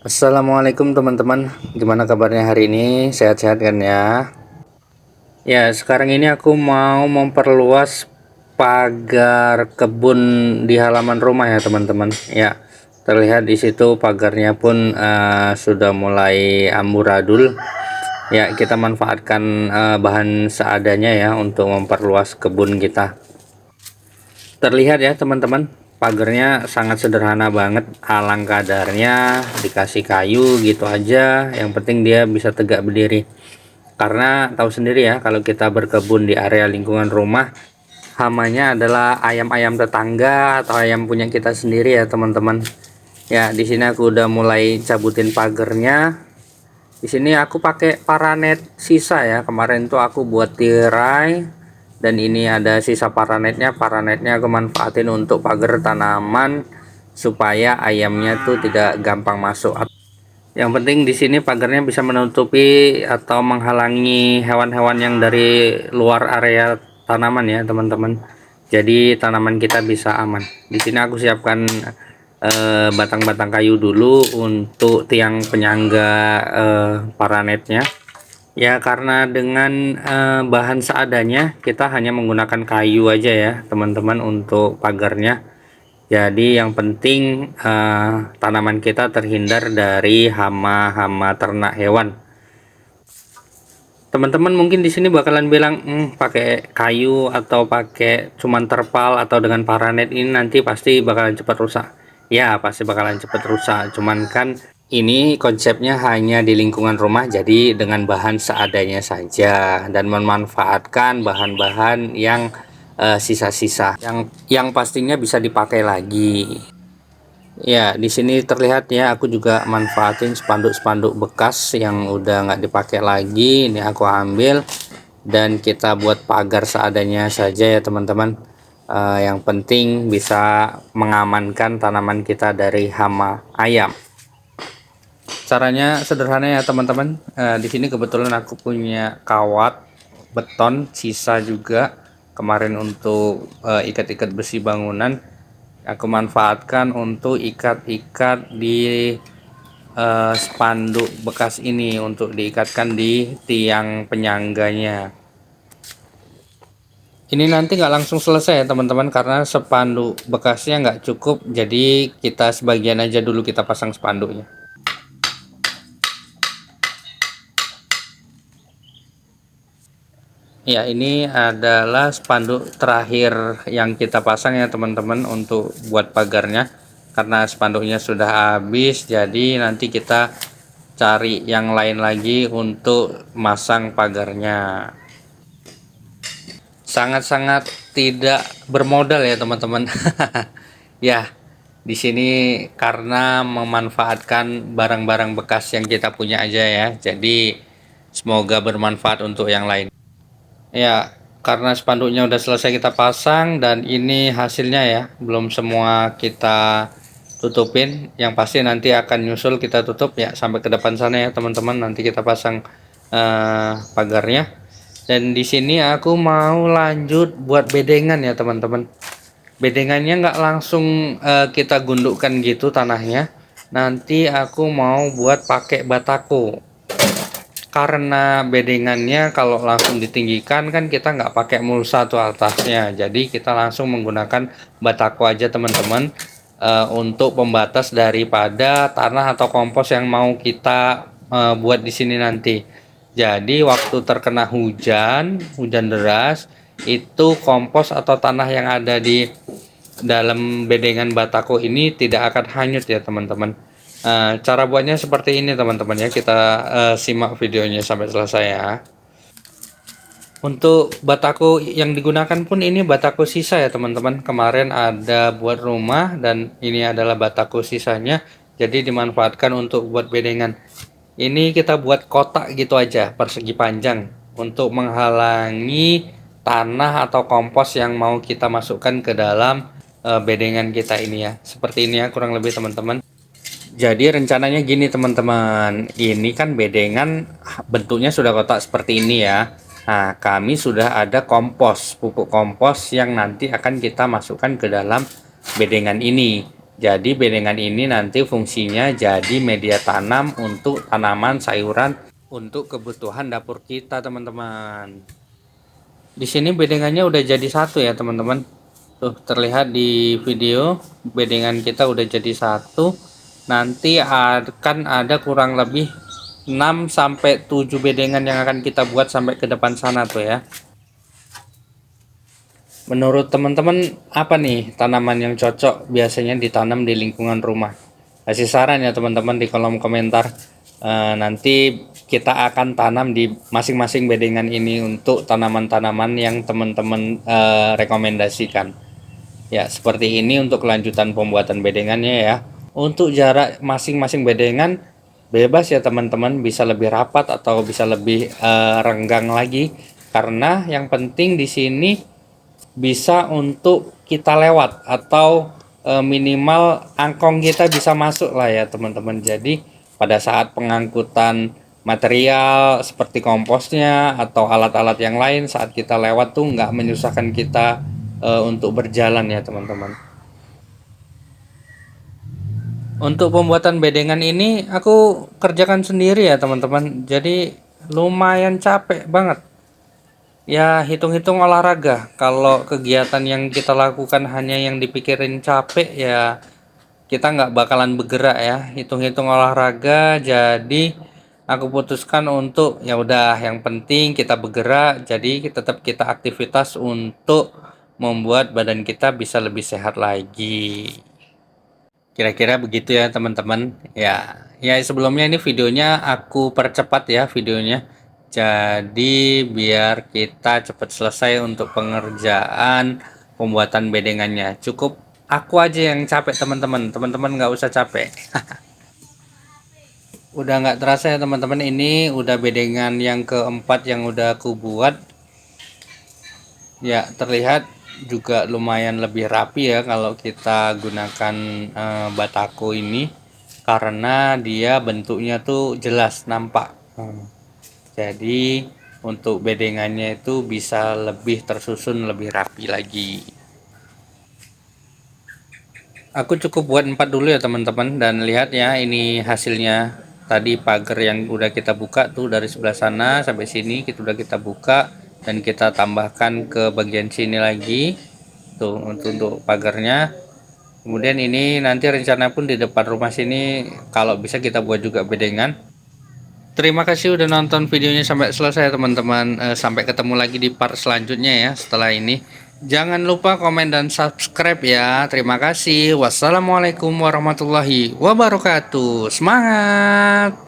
Assalamualaikum teman-teman, gimana kabarnya hari ini? Sehat-sehat kan ya? Ya, sekarang ini aku mau memperluas pagar kebun di halaman rumah ya teman-teman. Ya, terlihat di situ pagarnya pun sudah mulai amburadul. Ya, kita manfaatkan bahan seadanya ya untuk memperluas kebun kita. Terlihat ya teman-teman, pagarnya sangat sederhana banget, alang kadarnya, dikasih kayu gitu aja, yang penting dia bisa tegak berdiri. Karena tahu sendiri ya, kalau kita berkebun di area lingkungan rumah, hamanya adalah ayam-ayam tetangga atau ayam punya kita sendiri ya teman-teman. Ya, di sini aku udah mulai cabutin pagarnya. Di sini aku pakai paranet sisa ya. Kemarin tuh aku buat tirai dan ini ada sisa paranetnya aku manfaatin untuk pagar tanaman supaya ayamnya tuh tidak gampang masuk. Yang penting di sini pagarnya bisa menutupi atau menghalangi hewan-hewan yang dari luar area tanaman ya teman-teman. Jadi tanaman kita bisa aman. Di sini aku siapkan batang-batang kayu dulu untuk tiang penyangga paranetnya. Ya, karena dengan bahan seadanya kita hanya menggunakan kayu aja ya teman-teman untuk pagarnya. Jadi yang penting tanaman kita terhindar dari hama-hama ternak hewan. Teman-teman mungkin di sini bakalan bilang pakai kayu atau pakai cuman terpal atau dengan paranet ini nanti pasti bakalan cepat rusak. Ya, pasti bakalan cepat rusak. Cuman kan ini konsepnya hanya di lingkungan rumah, jadi dengan bahan seadanya saja dan memanfaatkan bahan-bahan yang sisa-sisa yang pastinya bisa dipakai lagi. Ya, di sini terlihat ya, aku juga manfaatin spanduk-spanduk bekas yang udah nggak dipakai lagi. Ini aku ambil dan kita buat pagar seadanya saja ya teman-teman. Yang penting bisa mengamankan tanaman kita dari hama ayam. Caranya sederhana ya teman-teman. Di sini kebetulan aku punya kawat beton sisa juga kemarin untuk ikat-ikat besi bangunan. Aku manfaatkan untuk ikat-ikat di spanduk bekas ini untuk diikatkan di tiang penyangganya. Ini nanti nggak langsung selesai ya teman-teman, karena spanduk bekasnya nggak cukup, jadi kita sebagian aja dulu kita pasang spanduknya. Ya, ini adalah spanduk terakhir yang kita pasang ya teman-teman untuk buat pagarnya. Karena spanduknya sudah habis, jadi nanti kita cari yang lain lagi untuk masang pagarnya. Sangat-sangat tidak bermodal ya teman-teman. Ya, di sini karena memanfaatkan barang-barang bekas yang kita punya aja ya. Jadi semoga bermanfaat untuk yang lain. Ya, karena spanduknya udah selesai kita pasang dan ini hasilnya ya, belum semua kita tutupin. Yang pasti nanti akan nyusul kita tutup ya sampai ke depan sana ya teman-teman. Nanti kita pasang pagarnya. Dan di sini aku mau lanjut buat bedengan ya teman-teman. Bedengannya nggak langsung kita gundukkan gitu tanahnya. Nanti aku mau buat pakai batako. Karena bedengannya kalau langsung ditinggikan kan kita nggak pakai mulsa tuh atasnya, jadi kita langsung menggunakan batako aja teman-teman, untuk pembatas daripada tanah atau kompos yang mau kita buat di sini nanti. Jadi waktu terkena hujan deras, itu kompos atau tanah yang ada di dalam bedengan batako ini tidak akan hanyut ya teman-teman. Cara buatnya seperti ini teman-teman ya, kita simak videonya sampai selesai ya. Untuk batako yang digunakan pun ini batako sisa ya teman-teman. Kemarin ada buat rumah dan ini adalah batako sisanya, jadi dimanfaatkan untuk buat bedengan. Ini kita buat kotak gitu aja, persegi panjang, untuk menghalangi tanah atau kompos yang mau kita masukkan ke dalam bedengan kita ini ya. Seperti ini ya kurang lebih teman-teman. Jadi rencananya gini teman-teman, ini kan bedengan bentuknya sudah kotak seperti ini ya. Nah, kami sudah ada kompos, pupuk kompos yang nanti akan kita masukkan ke dalam bedengan ini. Jadi bedengan ini nanti fungsinya jadi media tanam untuk tanaman sayuran untuk kebutuhan dapur kita, teman-teman. Di sini bedengannya udah jadi satu ya, teman-teman. Tuh terlihat di video bedengan kita udah jadi satu. Nanti akan ada kurang lebih 6 sampai 7 bedengan yang akan kita buat sampai ke depan sana tuh ya. Menurut teman-teman apa nih tanaman yang cocok biasanya ditanam di lingkungan rumah? Kasih saran ya teman-teman di kolom komentar. Nanti kita akan tanam di masing-masing bedengan ini untuk tanaman-tanaman yang teman-teman rekomendasikan. Ya, seperti ini untuk kelanjutan pembuatan bedengannya ya. Untuk jarak masing-masing bedengan bebas ya teman-teman, bisa lebih rapat atau bisa lebih renggang lagi. Karena yang penting di sini bisa untuk kita lewat atau minimal angkong kita bisa masuk lah ya teman-teman. Jadi pada saat pengangkutan material seperti komposnya atau alat-alat yang lain saat kita lewat tuh nggak menyusahkan kita untuk berjalan ya teman-teman. Untuk pembuatan bedengan ini aku kerjakan sendiri ya teman-teman. Jadi lumayan capek banget. Ya hitung-hitung olahraga. Kalau kegiatan yang kita lakukan hanya yang dipikirin capek ya kita nggak bakalan bergerak ya. Hitung-hitung olahraga. Jadi aku putuskan untuk ya udah yang penting kita bergerak. Jadi tetap kita aktivitas untuk membuat badan kita bisa lebih sehat lagi. Kira-kira begitu ya teman-teman. Ya sebelumnya ini videonya aku percepat ya videonya. Jadi biar kita cepat selesai untuk pengerjaan pembuatan bedengannya. Cukup aku aja yang capek teman-teman. Teman-teman nggak usah capek. Udah nggak terasa ya teman-teman, ini udah bedengan yang keempat yang udah aku buat. Ya terlihat juga lumayan lebih rapi ya kalau kita gunakan batako ini, karena dia bentuknya tuh jelas nampak. Jadi untuk bedengannya itu bisa lebih tersusun, lebih rapi lagi. Aku cukup buat 4 dulu ya teman-teman, dan lihat ya ini hasilnya. Tadi pagar yang udah kita buka tuh dari sebelah sana sampai sini kita udah kita buka, dan kita tambahkan ke bagian sini lagi tuh untuk pagarnya. Kemudian ini nanti rencana pun di depan rumah sini kalau bisa kita buat juga bedengan. Terima kasih udah nonton videonya sampai selesai teman-teman. Sampai ketemu lagi di part selanjutnya ya setelah ini. Jangan lupa komen dan subscribe ya. Terima kasih. Wassalamualaikum warahmatullahi wabarakatuh. Semangat!